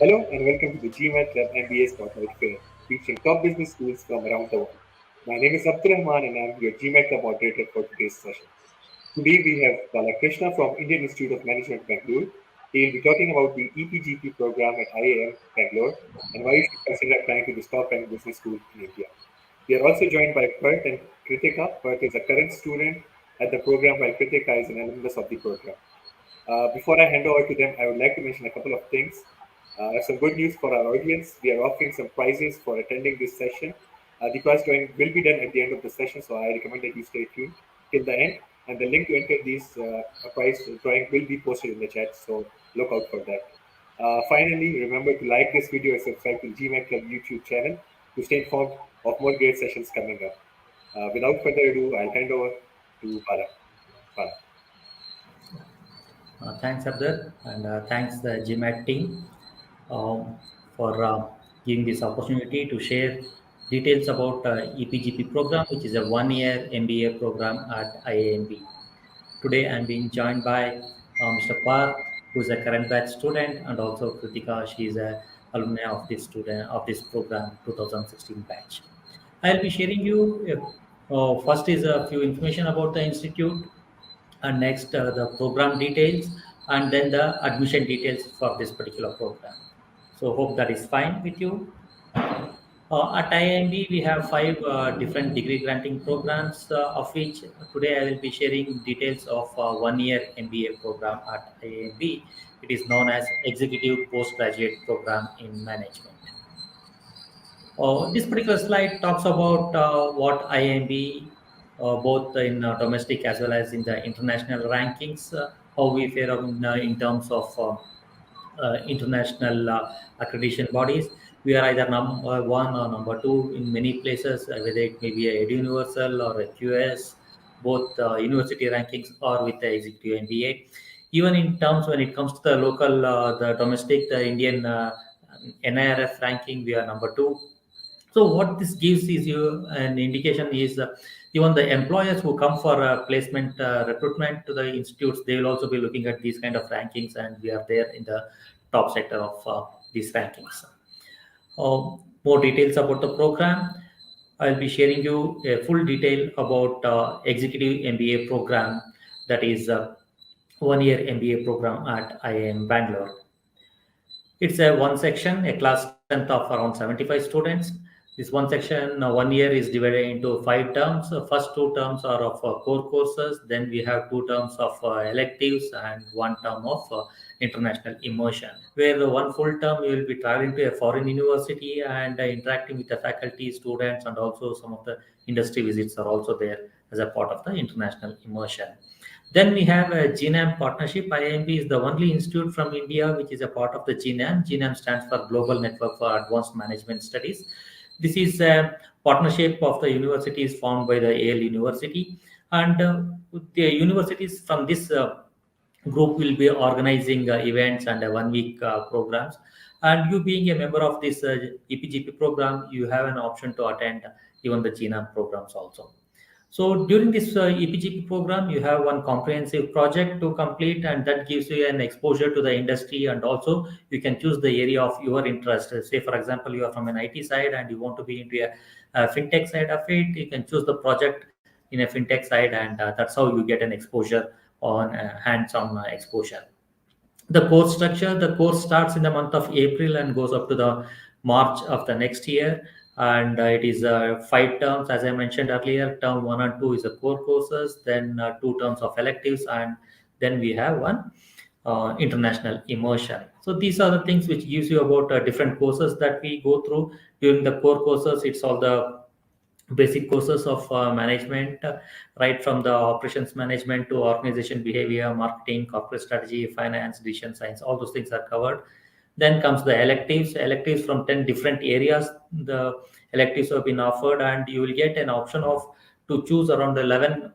Hello and welcome to the GMAT Club MBA Spotlight Fair, featuring top business schools from around the world. My name is Abdurrahman and I'm your GMAT Club moderator for today's session. Today we have Balakrishna from Indian Institute of Management Bangalore. He will be talking about the EPGP program at IIM Bangalore and why you should consider applying to this top-ranked business school in India. We are also joined by Parth and Krithika. Parth is a current student at the program while Krithika is an alumnus of the program. Before I hand over to them, I would like to mention a couple of things. I have some good news for our audience. We are offering some prizes for attending this session. The prize drawing will be done at the end of the session, so I recommend that you stay tuned till the end. And the link to enter these prize drawing will be posted in the chat, so look out for that. Finally, remember to like this video and subscribe to the GMAT Club YouTube channel to stay informed of more great sessions coming up. Without further ado, I'll hand over to Bala. Bala. Thanks, Abdul, and thanks the GMAT team for giving this opportunity to share details about EPGP program, which is a one-year MBA program at IIMB. Today, I'm being joined by Mr. Parth, who is a current batch student, and also Krithika. She is a alumni of this program, 2016 batch. I'll be sharing you. First is a few information about the institute, and next the program details, and then the admission details for this particular program. So hope that is fine with you. At IIMB, we have five different degree granting programs, of which today I will be sharing details of one-year MBA program at IIMB. It is known as Executive Postgraduate Program in Management. This particular slide talks about what IIMB, both in domestic as well as in the international rankings, how we fare in terms of international accreditation bodies. We are either number one or number two in many places, whether it may be a Universal or a QS, both university rankings or with the executive MBA. Even in terms when it comes to the local, the domestic, the Indian NIRF ranking, we are number two. So what this gives is you an indication is even the employers who come for placement recruitment to the institutes, they will also be looking at these kind of rankings, and we are there in the top sector of these rankings. More details about the program. I'll be sharing you a full detail about executive MBA program, that is one-year MBA program at IIM Bangalore. It's a one section, a class strength of around 75 students. This one section, 1 year is divided into 5 terms. First 2 terms are of core courses. Then we have 2 terms of electives and 1 term of international immersion, where the one full term you will be traveling to a foreign university and interacting with the faculty, students, and also some of the industry visits are also there as a part of the international immersion. Then we have a GNAM partnership. IIMB is the only institute from India which is a part of the GNAM. GNAM stands for Global Network for Advanced Management Studies. This is a partnership of the universities formed by the Yale University, and the universities from this group will be organizing events and 1 week programs. And you being a member of this EPGP program, you have an option to attend even the GNAM programs also. So during this EPGP program, you have one comprehensive project to complete, and that gives you an exposure to the industry, and also you can choose the area of your interest. Say, for example, you are from an IT side and you want to be into a fintech side of it, you can choose the project in a fintech side, and that's how you get an exposure on hands-on exposure. The course structure, the course starts in the month of April and goes up to the March of the next year, and it is 5 terms, as I mentioned earlier. Term 1 and 2 is the core courses, then 2 terms of electives, and then we have one international immersion. So these are the things which gives you about different courses that we go through. During the core courses, it's all the basic courses of management, right from the operations management to organization behavior, marketing, corporate strategy, finance, decision science, all those things are covered. Then comes the electives from 10 different areas. The electives have been offered, and you will get an option of to choose around 11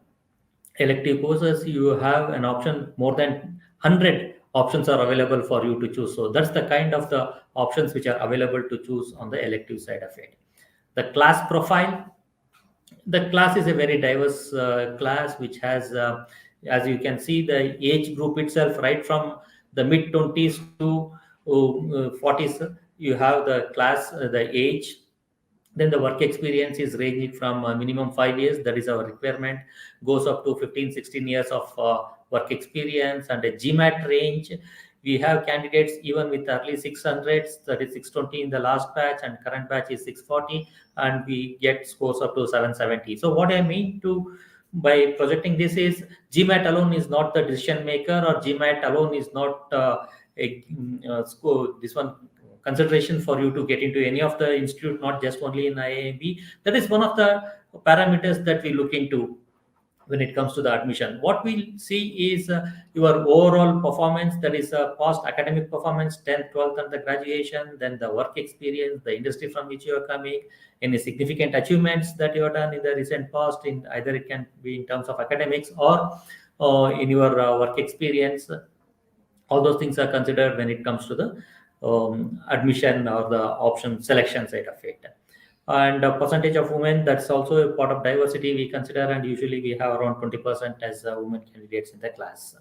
elective courses. You have an option, more than 100 options are available for you to choose. So that's the kind of the options which are available to choose on the elective side of it. The class profile, the class is a very diverse class which has, as you can see, the age group itself, right from the mid 20s to 40s, you have the class, the age. Then the work experience is ranging from minimum 5 years, that is our requirement, goes up to 15, 16 years of work experience. And a GMAT range, we have candidates even with early 600s, that is 620 in the last batch, and current batch is 640, and we get scores up to 770. So what I mean to by projecting this is GMAT alone is not the decision maker, or GMAT alone is not score, this one consideration for you to get into any of the institute, not just only in IIMB. That is one of the parameters that we look into when it comes to the admission. What we see is your overall performance, that is past academic performance, 10th, 12th, and the graduation, then the work experience, the industry from which you are coming, any significant achievements that you have done in the recent past, in either it can be in terms of academics or in your work experience. All those things are considered when it comes to the admission or the option selection side of it. And a percentage of women, that's also a part of diversity we consider, and usually we have around 20% as women candidates in the class.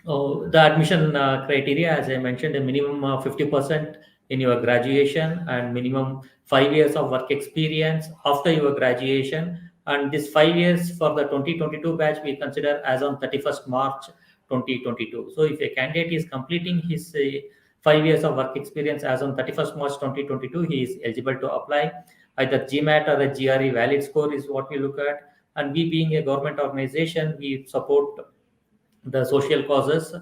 The admission criteria, as I mentioned, a minimum 50% in your graduation, and minimum 5 years of work experience after your graduation. And this 5 years for the 2022 batch we consider as on 31st March 2022. So if a candidate is completing his 5 years of work experience as on 31st March 2022, he is eligible to apply. Either GMAT or a GRE valid score is what we look at. And we, being a government organization, we support the social causes.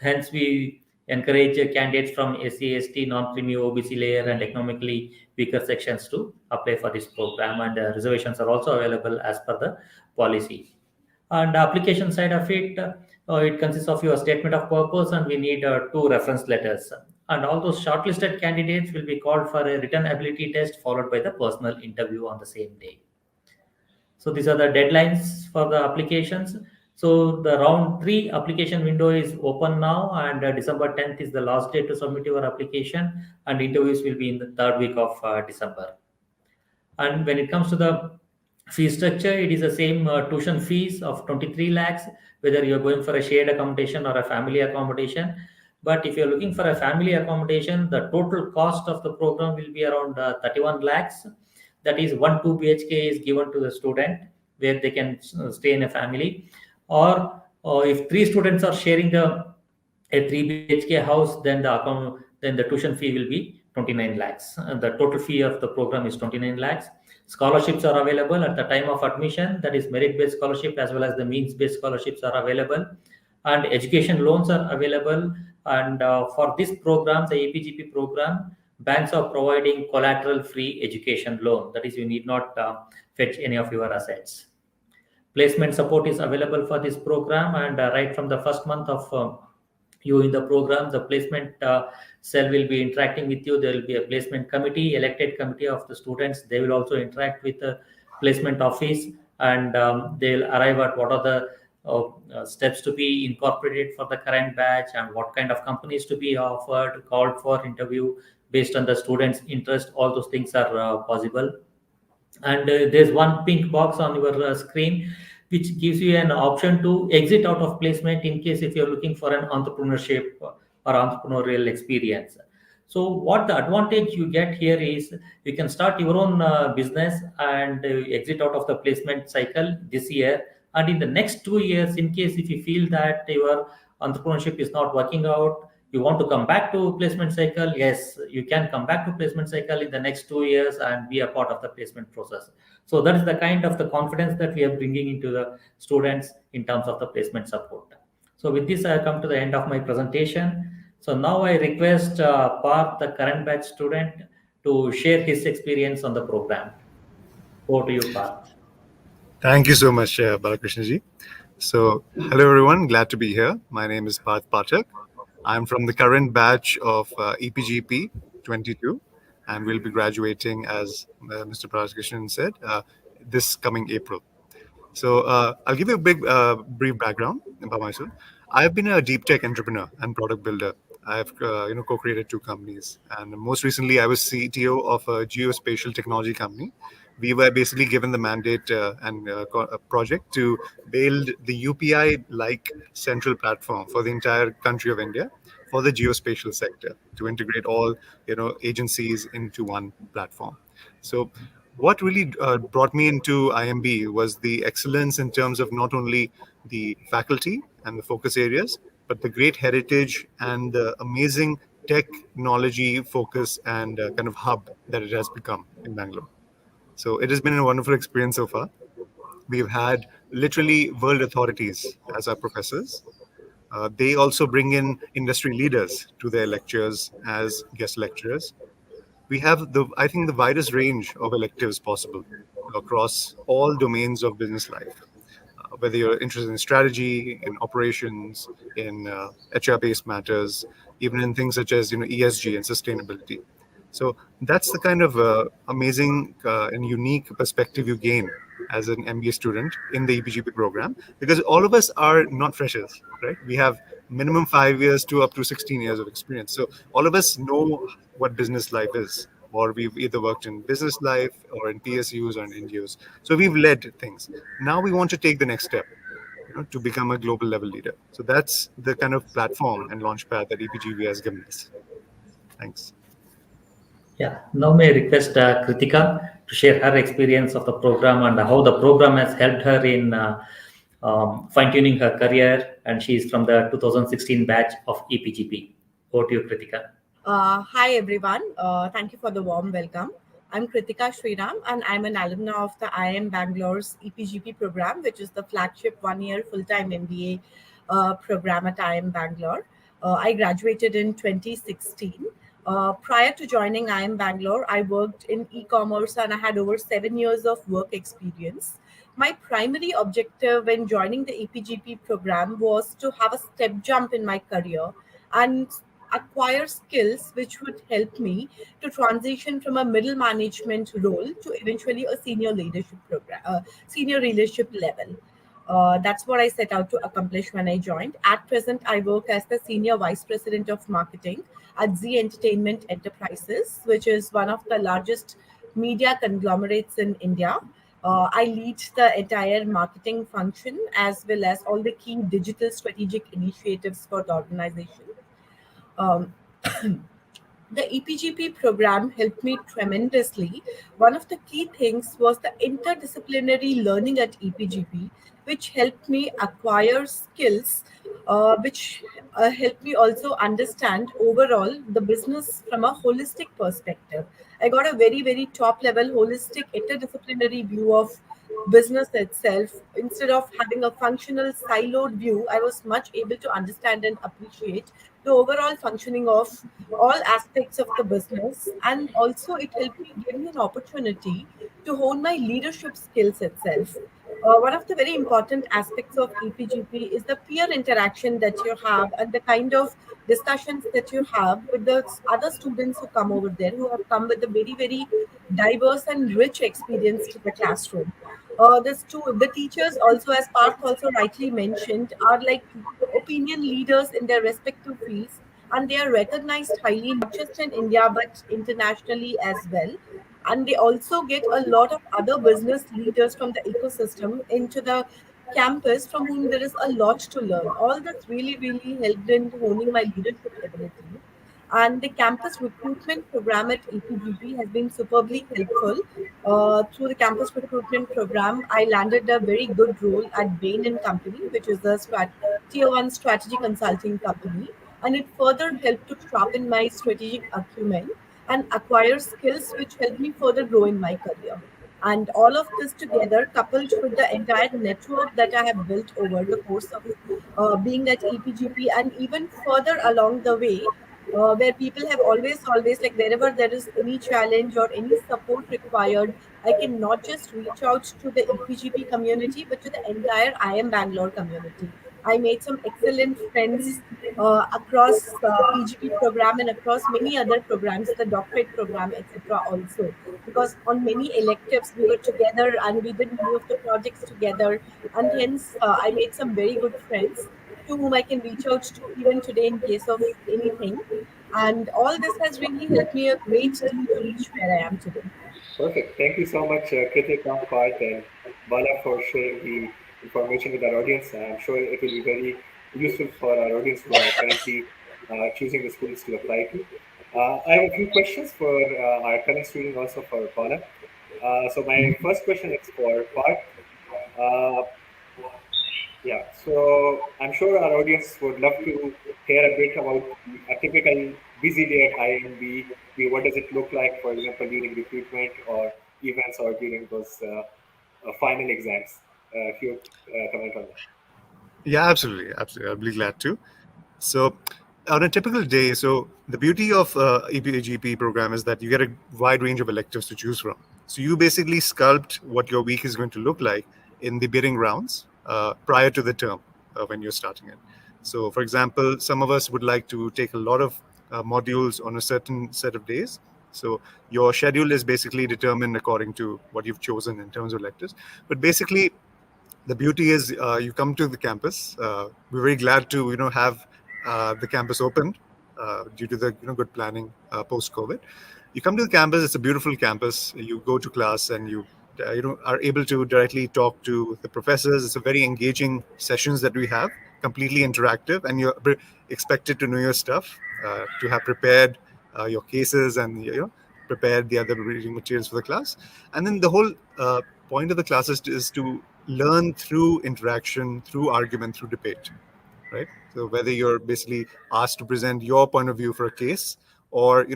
Hence, we encourage candidates from SC, ST, non-creamy, OBC layer, and economically weaker sections to apply for this program. And reservations are also available as per the policy. And the application side of it, it consists of your statement of purpose, and we need 2 reference letters. And all those shortlisted candidates will be called for a written ability test followed by the personal interview on the same day. So these are the deadlines for the applications. So the round 3 application window is open now, and December 10th is the last day to submit your application, and interviews will be in the 3rd week of December. And when it comes to the fee structure, it is the same tuition fees of 23 lakhs, whether you're going for a shared accommodation or a family accommodation. But if you're looking for a family accommodation, the total cost of the program will be around 31 lakhs. That is 1 2 BHK is given to the student where they can stay in a family. Or if 3 students are sharing a 3 BHK house, then the tuition fee will be 29 lakhs. The total fee of the program is 29 lakhs. Scholarships are available at the time of admission, that is merit-based scholarship as well as the means-based scholarships are available, and education loans are available. And for this program, the EPGP program, banks are providing collateral-free education loan. That is, you need not fetch any of your assets. Placement support is available for this program, and right from the first month of you in the program, the placement cell will be interacting with you. There will be a placement committee, elected committee of the students. They will also interact with the placement office, and they'll arrive at what are the steps to be incorporated for the current batch, and what kind of companies to be offered, called for interview based on the students' interest. All those things are possible. And there's one pink box on your screen which gives you an option to exit out of placement in case if you're looking for an entrepreneurship or entrepreneurial experience. So what the advantage you get here is you can start your own business and exit out of the placement cycle this year, and in the next 2 years, in case if you feel that your entrepreneurship is not working out, you want to come back to placement cycle, yes, you can come back to placement cycle in the next 2 years and be a part of the placement process. So that is the kind of the confidence that we are bringing into the students in terms of the placement support. So with this, I come to the end of my presentation. So now I request Parth, the current batch student, to share his experience on the program. Over to you, Parth. Thank you so much, Balakrishna ji. So, hello everyone, glad to be here. My name is Parth Pathak. I'm from the current batch of EPGP 22, and we'll be graduating, as Mr. Balakrishnan said, this coming April. So, I'll give you a brief background about myself. I've been a deep tech entrepreneur and product builder. I've co-created 2 companies, and most recently I was CTO of a geospatial technology company. We were basically given the mandate and a project to build the UPI-like central platform for the entire country of India for the geospatial sector to integrate all agencies into one platform. So what really brought me into IMB was the excellence in terms of not only the faculty and the focus areas, but the great heritage and the amazing technology focus and kind of hub that it has become in Bangalore. So it has been a wonderful experience so far. We've had literally world authorities as our professors. They also bring in industry leaders to their lectures as guest lecturers. We have I think, the widest range of electives possible across all domains of business life. Whether you're interested in strategy, in operations, in HR-based matters, even in things such as ESG and sustainability. So that's the kind of amazing and unique perspective you gain as an MBA student in the EPGP program, because all of us are not freshers, right? We have minimum 5 years to up to 16 years of experience. So all of us know what business life is, or we've either worked in business life or in PSUs or in NGOs. So we've led things. Now we want to take the next step, to become a global level leader. So that's the kind of platform and launchpad that EPGP has given us. Thanks. Yeah, now may I request Krithika to share her experience of the program and how the program has helped her in fine-tuning her career, and she is from the 2016 batch of EPGP. Over to you, Krithika. Hi everyone. Thank you for the warm welcome. I'm Krithika Sriram and I'm an alumna of the IIM Bangalore's EPGP program, which is the flagship one-year full-time MBA program at IIM Bangalore. I graduated in 2016. Prior to joining IIM Bangalore, I worked in e-commerce and I had over 7 years of work experience. My primary objective when joining the EPGP program was to have a step jump in my career and acquire skills which would help me to transition from a middle management role to eventually a senior leadership level. That's what I set out to accomplish when I joined. At present, I work as the Senior Vice President of Marketing at Z Entertainment Enterprises, which is one of the largest media conglomerates in India. I lead the entire marketing function as well as all the key digital strategic initiatives for the organization. Um, the EPGP program helped me tremendously. One of the key things was the interdisciplinary learning at EPGP, which helped me acquire skills, which helped me also understand overall the business from a holistic perspective. I got a very, very top level holistic interdisciplinary view of business itself. Instead of having a functional siloed view, I was much able to understand and appreciate the overall functioning of all aspects of the business, and also it helped me give me an opportunity to hone my leadership skills itself. One of the very important aspects of EPGP is the peer interaction that you have and the kind of discussions that you have with the other students who come over there, who have come with a very, very diverse and rich experience to the classroom. The teachers also, as Parth also rightly mentioned, are like opinion leaders in their respective fields, and they are recognized highly not just in India but internationally as well. And they also get a lot of other business leaders from the ecosystem into the campus from whom there is a lot to learn. All this really, really helped in honing my leadership ability. And the campus recruitment program at EPGP has been superbly helpful. Through the campus recruitment program, I landed a very good role at Bain and Company, which is a tier one strategy consulting company, and it further helped to sharpen my strategic acumen and acquire skills which helped me further grow in my career. And all of this together, coupled with the entire network that I have built over the course of being at EPGP, and even further along the way, where people have always like wherever there is any challenge or any support required, I can not just reach out to the EPGP community, but to the entire IIM Bangalore community. I made some excellent friends across PGP program and across many other programs, the doctorate program, etc. Also, because on many electives we were together and we did many of the projects together, and hence I made some very good friends to whom I can reach out to even today in case of anything. And all this has really helped me a great deal to reach where I am today. Perfect. Thank you so much, Krithika, Parth, and Bala, for sharing the information with our audience. I'm sure it will be very useful for our audience who are currently choosing the schools to apply to. I have a few questions for our current student, also for Paula. So my first question is for Parth. Uh, yeah, so I'm sure our audience would love to hear a bit about a typical busy day at IIMB. What does it look like, for example, during recruitment or events or during those final exams? If you comment on that. Yeah, absolutely, absolutely. I'll be glad to. So, on a typical day, so the beauty of EPGP program is that you get a wide range of electives to choose from. So you basically sculpt what your week is going to look like in the bidding rounds prior to the term when you're starting it. So, for example, some of us would like to take a lot of modules on a certain set of days. So your schedule is basically determined according to what you've chosen in terms of electives. But basically, the beauty is you come to the campus. We're very glad to have the campus opened due to the good planning post COVID. You come to the campus. It's a beautiful campus. You go to class and you are able to directly talk to the professors. It's a very engaging sessions that we have, completely interactive, and you're expected to know your stuff, to have prepared your cases and prepared the other reading materials for the class. And then the whole point of the class is to learn through interaction, through argument, through debate, right? So whether you're basically asked to present your point of view for a case, or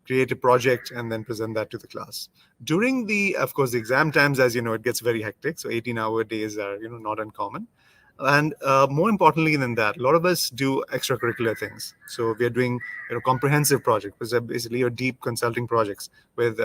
create a project and then present that to the class. During the, of course, the exam times, as you know, it gets very hectic. So 18-hour days are not uncommon. And more importantly than that, a lot of us do extracurricular things. So we are doing comprehensive projects, which are basically your deep consulting projects with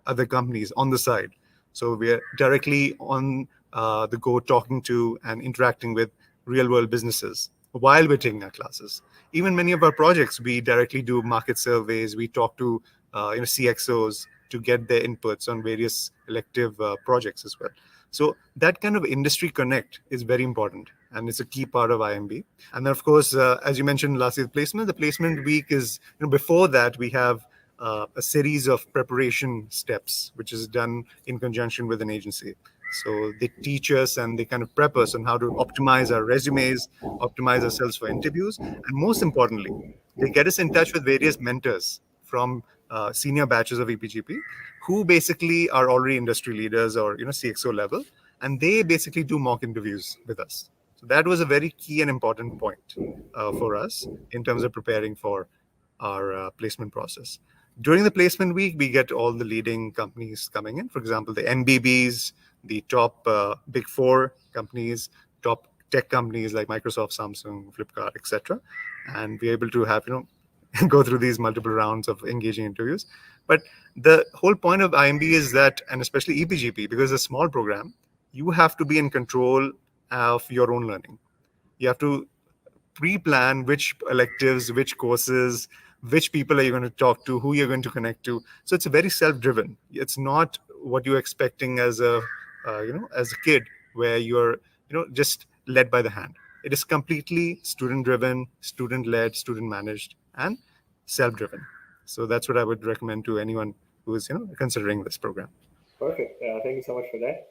other companies on the side. So we are directly on the go, talking to and interacting with real world businesses while we're taking our classes. Even many of our projects, we directly do market surveys. We talk to CXOs to get their inputs on various elective projects as well. So that kind of industry connect is very important, and it's a key part of IMB. And then, of course, as you mentioned last year, the placement week is, before that, we have a series of preparation steps, which is done in conjunction with an agency. So they teach us and they kind of prep us on how to optimize our resumes, optimize ourselves for interviews, and most importantly, they get us in touch with various mentors from senior batches of EPGP, who basically are already industry leaders or CXO level, and they basically do mock interviews with us. So that was a very key and important point for us in terms of preparing for our placement process. During the placement week, we get all the leading companies coming in. For example, the MBBs, the top big four companies, top tech companies like Microsoft, Samsung, Flipkart, etc. And we're able to have go through these multiple rounds of engaging interviews. But the whole point of IMB is that, and especially EPGP, because it's a small program, you have to be in control of your own learning. You have to pre-plan which electives, which courses, which people are you going to talk to, who you're going to connect to. So it's very self-driven. It's not what you're expecting as a as a kid, where you're just led by the hand. It is completely student-driven, student-led, student-managed, and self-driven. So that's what I would recommend to anyone who is considering this program. Perfect. Thank you so much for that.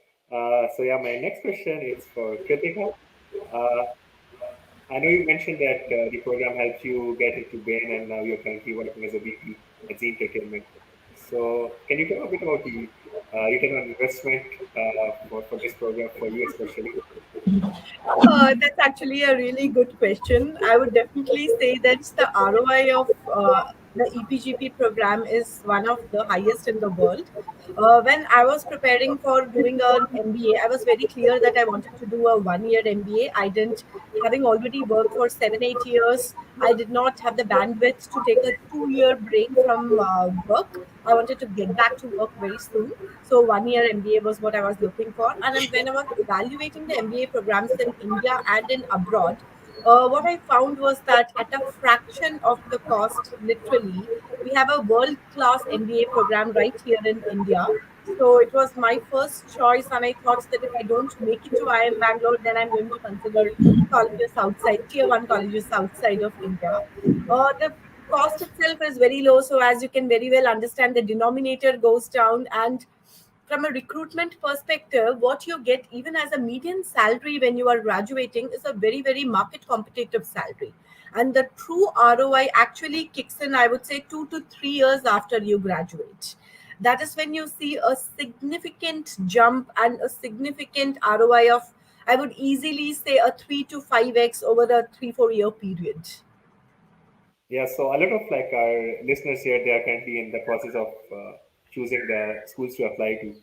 So yeah, my next question is for Krithika. Uh, I know you mentioned that the program helped you get into Bain, and now you're currently working as a VP at Z Entertainment. So can you talk a bit about the return on investment for this program for you especially? That's actually a really good question. I would definitely say that the ROI of the EPGP program is one of the highest in the world. When I was preparing for doing an MBA, I was very clear that I wanted to do a 1 year MBA. I didn't, having already worked for 7, 8 years, I did not have the bandwidth to take a 2 year break from work. I wanted to get back to work very soon. So 1 year MBA was what I was looking for. And then when I was evaluating the MBA programs in India and in abroad, what I found was that at a fraction of the cost, literally, we have a world-class MBA program right here in India. So it was my first choice, and I thought that if I don't make it to IIM Bangalore, then I'm going to consider colleges outside, tier one colleges outside of India. The cost itself is very low, so as you can very well understand, the denominator goes down, and from a recruitment perspective, what you get even as a median salary when you are graduating is a very, very market competitive salary. And the true ROI actually kicks in, I would say, 2 to 3 years after you graduate. That is when you see a significant jump and a significant ROI of, I would easily say, a 3 to 5x over the 3 4 year period. Yeah, so a lot of like our listeners here, they are currently in the process of choosing the schools to apply to.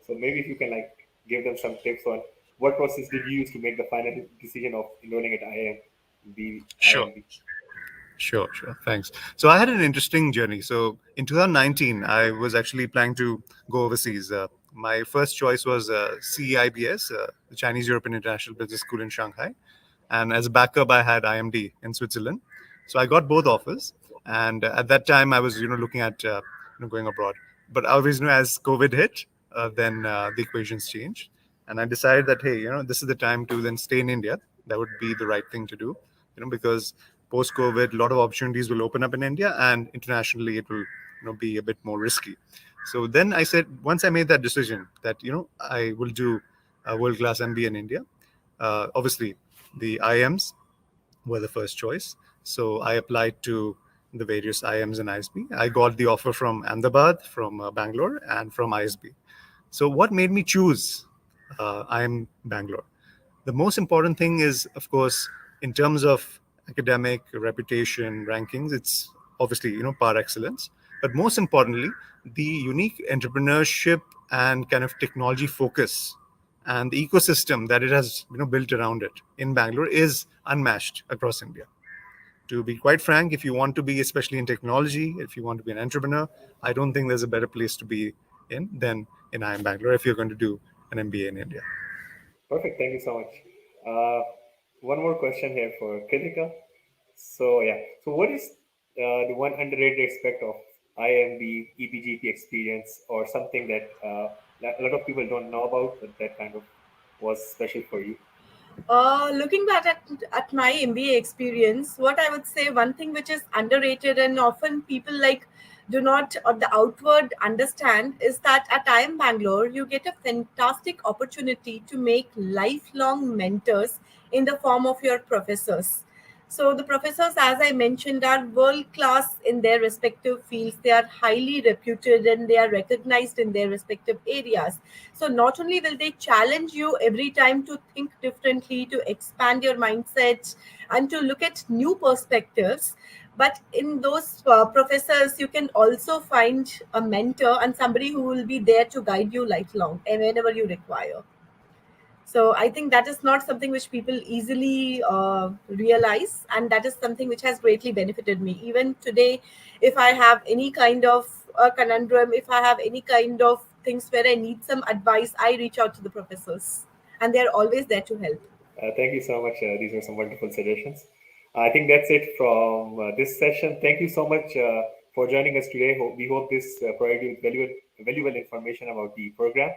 So maybe if you can like give them some tips on what process did you use to make the final decision of enrolling at IIM, Sure. IIMB? Sure, sure. Thanks. So I had an interesting journey. So in 2019, I was actually planning to go overseas. My first choice was CEIBS, the Chinese European International Business School in Shanghai. And as a backup, I had IMD in Switzerland. So I got both offers. And at that time, I was, looking at going abroad. But obviously, as COVID hit, then the equations changed. And I decided that, hey, this is the time to then stay in India. That would be the right thing to do, because post COVID, a lot of opportunities will open up in India, and internationally, it will be a bit more risky. So then I said, once I made that decision that I will do a world class MBA in India. Obviously, the IIMs were the first choice. So I applied to the various IIMs and ISB. I got the offer from Ahmedabad, from Bangalore, and from ISB. So what made me choose IIM Bangalore? The most important thing is, of course, in terms of academic reputation rankings, it's obviously par excellence. But most importantly, the unique entrepreneurship and kind of technology focus and the ecosystem that it has built around it in Bangalore is unmatched across India. To be quite frank, if you want to be, especially in technology, if you want to be an entrepreneur, I don't think there's a better place to be in than in IIM Bangalore if you're going to do an MBA in India. Perfect. Thank you so much. Uh, One more question here for Krithika. So yeah, so what is the one underrated aspect of IIMB EPGP experience, or something that a lot of people don't know about, but that kind of was special for you? Looking back at my MBA experience, what I would say, one thing which is underrated and often people like do not or the outward understand, is that at IIM Bangalore, you get a fantastic opportunity to make lifelong mentors in the form of your professors. So the professors, as I mentioned, are world class in their respective fields. They are highly reputed and they are recognized in their respective areas. So not only will they challenge you every time to think differently, to expand your mindset, and to look at new perspectives, but in those professors, you can also find a mentor and somebody who will be there to guide you lifelong and whenever you require. So I think that is not something which people easily realize, and that is something which has greatly benefited me. Even today, if I have any kind of a conundrum, if I have any kind of things where I need some advice, I reach out to the professors, and they are always there to help. Thank you so much. These are some wonderful suggestions. I think that's it from this session. Thank you so much for joining us today. We hope this provided you with valuable information about the program.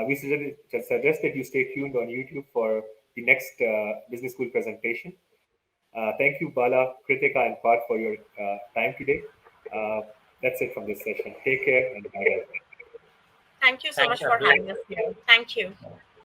We suggest that you stay tuned on YouTube for the next business school presentation. Thank you, Bala, Kritika, and Parth, for your time today. Uh, that's it from this session. Take care and bye. Thank you so Thanks, much for Abdul. having us here. Thank you.